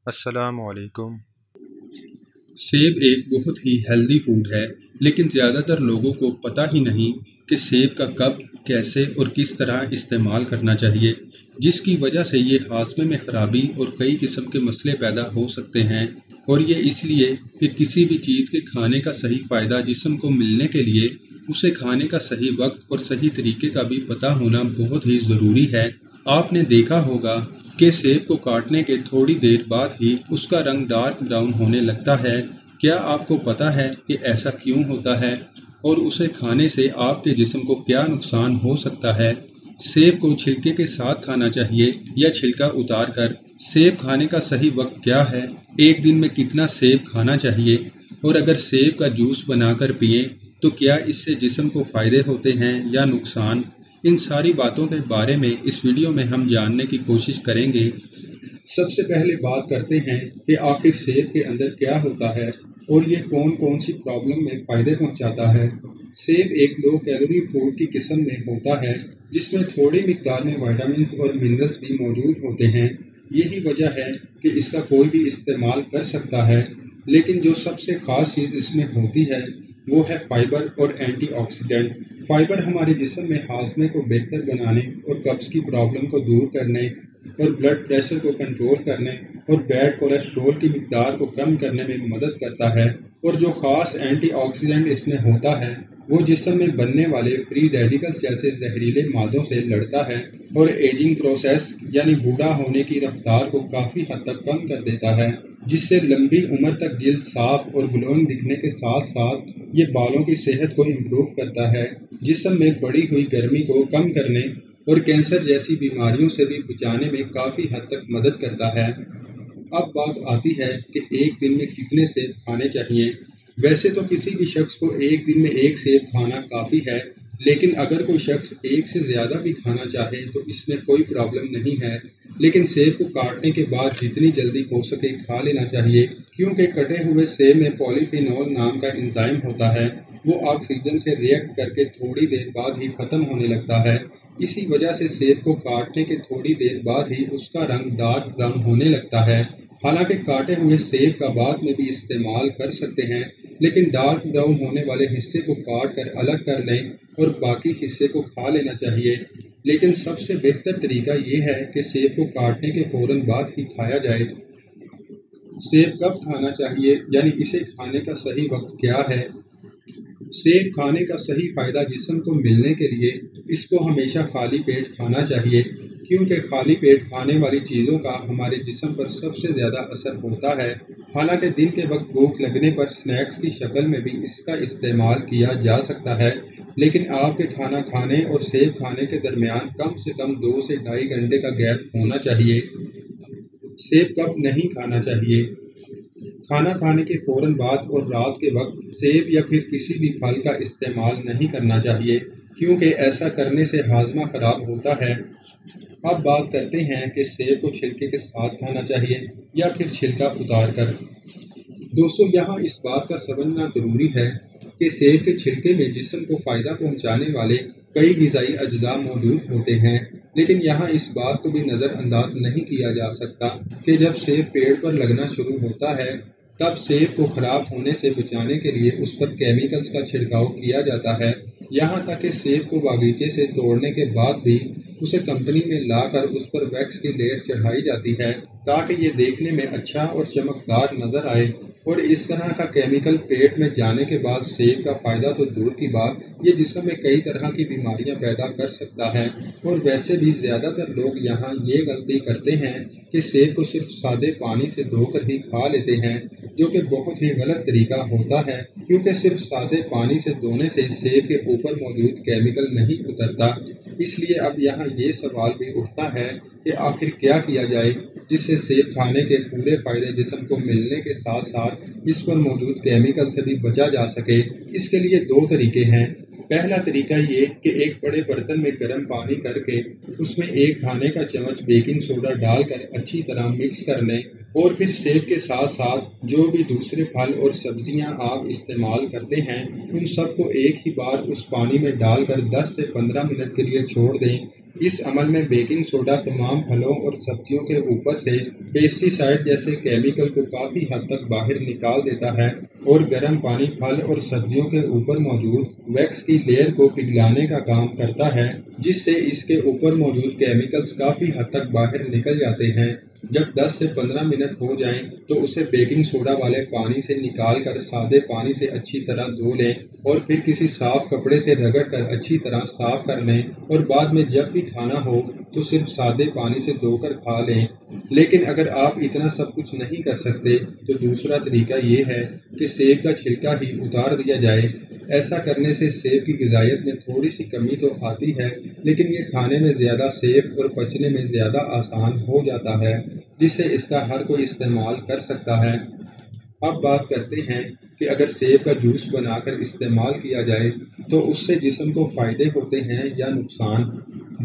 السلام علیکم۔ سیب ایک بہت ہی ہیلدی فوڈ ہے، لیکن زیادہ تر لوگوں کو پتہ ہی نہیں کہ سیب کا کب، کیسے اور کس طرح استعمال کرنا چاہیے، جس کی وجہ سے یہ ہاضمے میں خرابی اور کئی قسم کے مسئلے پیدا ہو سکتے ہیں۔ اور یہ اس لیے کہ کسی بھی چیز کے کھانے کا صحیح فائدہ جسم کو ملنے کے لیے اسے کھانے کا صحیح وقت اور صحیح طریقے کا بھی پتہ ہونا بہت ہی ضروری ہے۔ آپ نے دیکھا ہوگا کہ سیب کو کاٹنے کے تھوڑی دیر بعد ہی اس کا رنگ ڈارک براؤن ہونے لگتا ہے۔ کیا آپ کو پتہ ہے کہ ایسا کیوں ہوتا ہے اور اسے کھانے سے آپ کے جسم کو کیا نقصان ہو سکتا ہے؟ سیب کو چھلکے کے ساتھ کھانا چاہیے یا چھلکا اتار کر؟ سیب کھانے کا صحیح وقت کیا ہے؟ ایک دن میں کتنا سیب کھانا چاہیے؟ اور اگر سیب کا جوس بنا کر پئیں تو کیا اس سے جسم کو فائدے ہوتے ہیں یا نقصان؟ ان ساری باتوں کے بارے میں اس ویڈیو میں ہم جاننے کی کوشش کریں گے۔ سب سے پہلے بات کرتے ہیں کہ آخر سیب کے اندر کیا ہوتا ہے اور یہ کون کون سی پرابلم میں فائدے پہنچاتا ہے۔ سیب ایک لو کیلوری فوڈ کی قسم میں ہوتا ہے جس میں تھوڑی مقدار میں وٹامنز اور منرلز بھی موجود ہوتے ہیں۔ یہی وجہ ہے کہ اس کا کوئی بھی استعمال کر سکتا ہے، لیکن جو سب سے خاص چیز اس میں ہوتی ہے وہ ہے فائبر اور اینٹی آکسیڈنٹ۔ فائبر ہمارے جسم میں ہاضمے کو بہتر بنانے اور قبض کی پرابلم کو دور کرنے اور بلڈ پریشر کو کنٹرول کرنے اور بیڈ کولیسٹرول کی مقدار کو کم کرنے میں مدد کرتا ہے۔ اور جو خاص اینٹی آکسیڈنٹ اس میں ہوتا ہے وہ جسم میں بننے والے فری ریڈیکلز جیسے زہریلے مادوں سے لڑتا ہے اور ایجنگ پروسیس یعنی بوڑھا ہونے کی رفتار کو کافی حد تک کم کر دیتا ہے، جس سے لمبی عمر تک جلد صاف اور گلوئنگ دکھنے کے ساتھ ساتھ یہ بالوں کی صحت کو امپروو کرتا ہے، جسم میں بڑھی ہوئی گرمی کو کم کرنے اور کینسر جیسی بیماریوں سے بھی بچانے میں کافی حد تک مدد کرتا ہے۔ اب بات آتی ہے کہ ایک دن میں کتنے سیب کھانے چاہیے۔ ویسے تو کسی بھی شخص کو ایک دن میں ایک سیب کھانا کافی ہے، لیکن اگر کوئی شخص ایک سے زیادہ بھی کھانا چاہے تو اس میں کوئی پرابلم نہیں ہے، لیکن سیب کو کاٹنے کے بعد جتنی جلدی ہو سکے کھا لینا چاہیے، کیونکہ کٹے ہوئے سیب میں پولیفینول نام کا انزائم ہوتا ہے، وہ آکسیجن سے ریئیکٹ کر کے تھوڑی دیر بعد ہی ختم ہونے لگتا ہے۔ اسی وجہ سے سیب کو کاٹنے کے تھوڑی دیر بعد ہی اس کا رنگ ڈارک براؤن ہونے لگتا ہے۔ حالانکہ کاٹے ہوئے سیب کا بعد میں بھی استعمال کر سکتے ہیں، لیکن ڈارک براؤن ہونے والے حصے کو کاٹ کر الگ کر لیں اور باقی حصے کو کھا لینا چاہیے۔ لیکن سب سے بہتر طریقہ یہ ہے کہ سیب کو کاٹنے کے فوراً بعد ہی کھایا جائے۔ سیب کب کھانا چاہیے، یعنی اسے کھانے کا صحیح وقت کیا ہے؟ سیب کھانے کا صحیح فائدہ جسم کو ملنے کے لیے اس کو ہمیشہ خالی پیٹ کھانا چاہیے، کیونکہ خالی پیٹ کھانے والی چیزوں کا ہمارے جسم پر سب سے زیادہ اثر ہوتا ہے۔ حالانکہ دن کے وقت بھوک لگنے پر سنیکس کی شکل میں بھی اس کا استعمال کیا جا سکتا ہے، لیکن آپ کے کھانا کھانے اور سیب کھانے کے درمیان کم سے کم 2 سے 2.5 گھنٹے کا گیپ ہونا چاہیے۔ سیب کب نہیں کھانا چاہیے؟ کھانا کھانے کے فوراً بعد اور رات کے وقت سیب یا پھر کسی بھی پھل کا استعمال نہیں کرنا چاہیے، کیونکہ ایسا کرنے سے ہاضمہ خراب ہوتا ہے۔ اب بات کرتے ہیں کہ سیب کو چھلکے کے ساتھ کھانا چاہیے یا پھر چھلکا اتار کر۔ دوستو، یہاں اس بات کا سمجھنا ضروری ہے کہ سیب کے چھلکے میں جسم کو فائدہ پہنچانے والے کئی غذائی اجزاء موجود ہوتے ہیں، لیکن یہاں اس بات کو بھی نظر انداز نہیں کیا جا سکتا کہ جب سیب پیڑ پر لگنا شروع ہوتا ہے تب سیب کو خراب ہونے سے بچانے کے لیے اس پر کیمیکلز کا چھڑکاؤ کیا جاتا ہے، یہاں تک کہ سیب کو باغیچے سے توڑنے کے بعد بھی اسے کمپنی میں لا کر اس پر ویکس کی لیئر چڑھائی جاتی ہے تاکہ یہ دیکھنے میں اچھا اور چمکدار نظر آئے۔ اور اس طرح کا کیمیکل پیٹ میں جانے کے بعد سیب کا فائدہ تو دور کی بات، یہ جسم میں کئی طرح کی بیماریاں پیدا کر سکتا ہے۔ اور ویسے بھی زیادہ تر لوگ یہاں یہ غلطی کرتے ہیں کہ سیب کو صرف سادے پانی سے دھو کر ہی کھا لیتے ہیں، جو کہ بہت ہی غلط طریقہ ہوتا ہے، کیونکہ صرف سادے پانی سے دھونے سے سیب کے اوپر موجود کیمیکل نہیں اترتا۔ اس لیے اب یہاں یہ سوال بھی اٹھتا ہے کہ آخر کیا کیا جائے جس سے سیب کھانے کے پورے فائدے جسم کو ملنے کے ساتھ ساتھ اس پر موجود کیمیکل سے بھی بچا جا سکے۔ اس کے لیے 2 طریقے ہیں۔ پہلا طریقہ یہ کہ ایک بڑے برتن میں گرم پانی کر کے اس میں 1 کھانے کا چمچ بیکنگ سوڈا ڈال کر اچھی طرح مکس کر لیں، اور پھر سیب کے ساتھ ساتھ جو بھی دوسرے پھل اور سبزیاں آپ استعمال کرتے ہیں ان سب کو ایک ہی بار اس پانی میں ڈال کر 10 سے 15 منٹ کے لیے چھوڑ دیں۔ اس عمل میں بیکنگ سوڈا تمام پھلوں اور سبزیوں کے اوپر سے پیسٹی سائڈ جیسے کیمیکل کو کافی حد تک باہر نکال دیتا ہے اور گرم پانی پھل اور سبزیوں کے اوپر موجود ویکس کی لیئر کو پگھلانے کا کام کرتا ہے، جس سے اس کے اوپر موجود کیمیکلز کافی حد تک باہر نکل جاتے ہیں۔ جب 10 سے 15 منٹ ہو جائیں تو اسے بیکنگ سوڈا والے پانی سے نکال کر سادے پانی سے اچھی طرح دھو لیں اور پھر کسی صاف کپڑے سے رگڑ کر اچھی طرح صاف کر لیں اور بعد میں جب بھی کھانا ہو تو صرف سادے پانی سے دھو کر کھا لیں۔ لیکن اگر آپ اتنا سب کچھ نہیں کر سکتے تو دوسرا طریقہ یہ ہے کہ سیب کا چھلکا ہی اتار دیا جائے۔ ایسا کرنے سے سیب کی غذائیت میں تھوڑی سی کمی تو آتی ہے، لیکن یہ کھانے میں زیادہ سیف اور پچنے میں زیادہ آسان ہو جاتا ہے، جس سے اس کا ہر کوئی استعمال کر سکتا ہے۔ اب بات کرتے ہیں کہ اگر سیب کا جوس بنا کر استعمال کیا جائے تو اس سے جسم کو فائدے ہوتے ہیں یا نقصان۔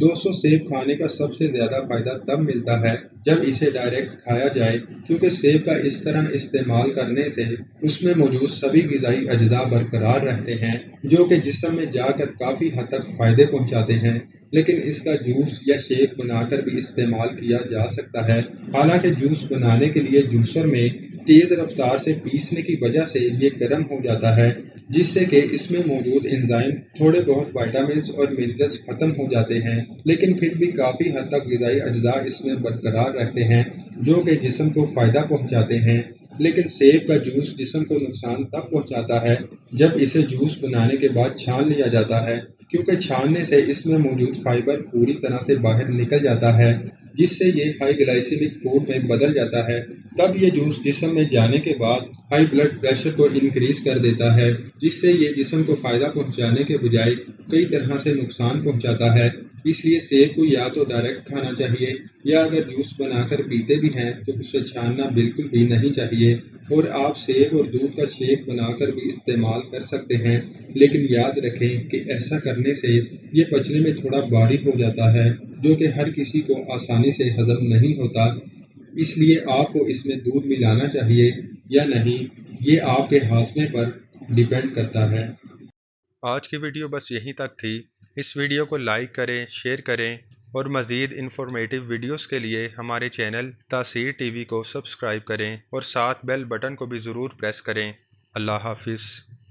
دوستو، سیب کھانے کا سب سے زیادہ فائدہ تب ملتا ہے جب اسے ڈائریکٹ کھایا جائے، کیونکہ سیب کا اس طرح استعمال کرنے سے اس میں موجود سبھی غذائی اجزاء برقرار رہتے ہیں جو کہ جسم میں جا کر کافی حد تک فائدے پہنچاتے ہیں۔ لیکن اس کا جوس یا شیک بنا کر بھی استعمال کیا جا سکتا ہے۔ حالانکہ جوس بنانے کے لیے جوسر میں تیز رفتار سے پیسنے کی وجہ سے یہ گرم ہو جاتا ہے، جس سے کہ اس میں موجود انزائم تھوڑے بہت وائٹامنز اور منرلز ختم ہو جاتے ہیں، لیکن پھر بھی کافی حد تک غذائی اجزاء اس میں برقرار رہتے ہیں جو کہ جسم کو فائدہ پہنچاتے ہیں۔ لیکن سیب کا جوس جسم کو نقصان تب پہنچاتا ہے جب اسے جوس بنانے کے بعد چھان لیا جاتا ہے، کیونکہ چھاننے سے اس میں موجود فائبر پوری طرح سے باہر نکل جاتا ہے، جس سے یہ ہائی گلائسیمک فوڈ میں بدل جاتا ہے۔ تب یہ جوس جسم میں جانے کے بعد ہائی بلڈ پریشر کو انکریز کر دیتا ہے، جس سے یہ جسم کو فائدہ پہنچانے کے بجائے کئی طرح سے نقصان پہنچاتا ہے۔ اس لیے سیب کو یا تو ڈائریکٹ کھانا چاہیے یا اگر جوس بنا کر پیتے بھی ہیں تو اسے چھاننا بالکل بھی نہیں چاہیے۔ اور آپ سیب اور دودھ کا شیک بنا کر بھی استعمال کر سکتے ہیں، لیکن یاد رکھیں کہ ایسا کرنے سے یہ پچنے میں تھوڑا بھاری ہو جاتا ہے، جو کہ ہر کسی کو آسانی سے ہضم نہیں ہوتا۔ اس لیے آپ کو اس میں دودھ ملانا چاہیے یا نہیں، یہ آپ کے ہاضمے پر ڈیپینڈ کرتا ہے۔ آج کی ویڈیو بس یہیں تک تھی۔ اس ویڈیو کو لائک کریں، شیئر کریں اور مزید انفارمیٹیو ویڈیوز کے لیے ہمارے چینل تاثیر ٹی وی کو سبسکرائب کریں اور ساتھ بیل بٹن کو بھی ضرور پریس کریں۔ اللہ حافظ۔